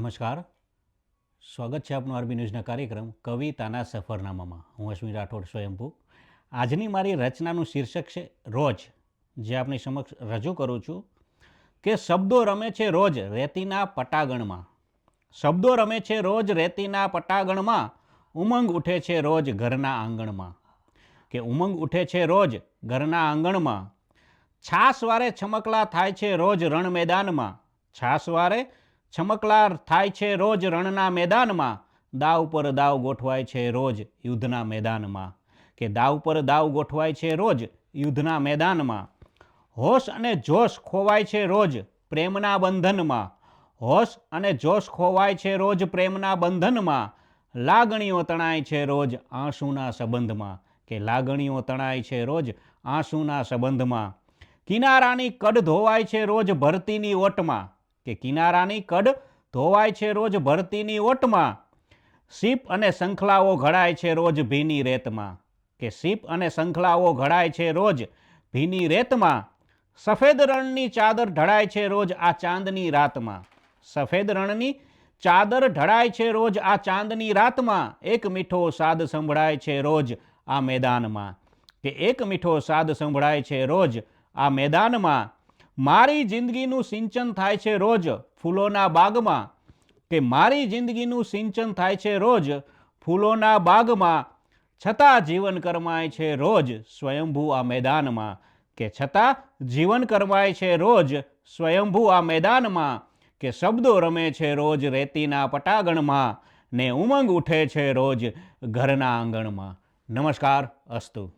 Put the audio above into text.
નમસ્કાર. સ્વાગત છે આપનું આરબી ન્યૂઝના કાર્યક્રમ કવિતાના સફરનામામાં. હું અશ્વિન રાઠોડ સ્વયંભૂ. આજની મારી રચનાનું શીર્ષક છે રોજ, જે આપની સમક્ષ રજૂ કરું છું કે શબ્દો રમે છે રોજ રેતીના પટાગણમાં. શબ્દો રમે છે રોજ રેતીના પટાગણમાં, ઉમંગ ઉઠે છે રોજ ઘરના આંગણમાં. કે ઉમંગ ઉઠે છે રોજ ઘરના આંગણમાં. છાસવારે છમકલા થાય છે રોજ રણ મેદાનમાં. છાસવારે છમકલા થાય છે રોજ રણના મેદાનમાં. દાવ પર દાવ ગોઠવાય છે રોજ યુદ્ધના મેદાનમાં. કે દાવ પર દાવ ગોઠવાય છે રોજ યુદ્ધના મેદાનમાં. હોશ અને જોશ ખોવાય છે રોજ પ્રેમના બંધનમાં. હોશ અને જોશ ખોવાય છે રોજ પ્રેમના બંધનમાં. લાગણીઓ તણાય છે રોજ આંસુના સંબંધમાં. કે લાગણીઓ તણાય છે રોજ આંસુના સંબંધમાં. કિનારાની કડ ધોવાય છે રોજ ભરતીની ઓટમાં. કે કિનારાની કડ ધોવાય છે રોજ ભરતીની ઓટમાં. સીપ અને શંખલાઓ ઘડાય છે રોજ ભીની રેતમાં. કે સીપ અને શંખલાઓ ઘડાય છે રોજ ભીની રેતમાં. સફેદ રણની ચાદર ઢળાય છે રોજ આ ચાંદની રાતમાં. સફેદ રણની ચાદર ઢળાય છે રોજ આ ચાંદની રાતમાં. એક મીઠો સાદ સંભળાય છે રોજ આ મેદાનમાં. કે એક મીઠો સાદ સંભળાય છે રોજ આ મેદાનમાં. મારી જિંદગીનું સિંચન થાય છે રોજ ફૂલોના બાગમાં. કે મારી જિંદગીનું સિંચન થાય છે રોજ ફૂલોના બાગમાં. છતાં જીવન કરમાય છે રોજ સ્વયંભૂ આ મેદાનમાં. કે છતાં જીવન કરમાય છે રોજ સ્વયંભૂ આ મેદાનમાં. કે શબ્દો રમે છે રોજ રેતીના પટાગણમાં, ને ઉમંગ ઉઠે છે રોજ ઘરના આંગણમાં. નમસ્કાર, અસ્તુ.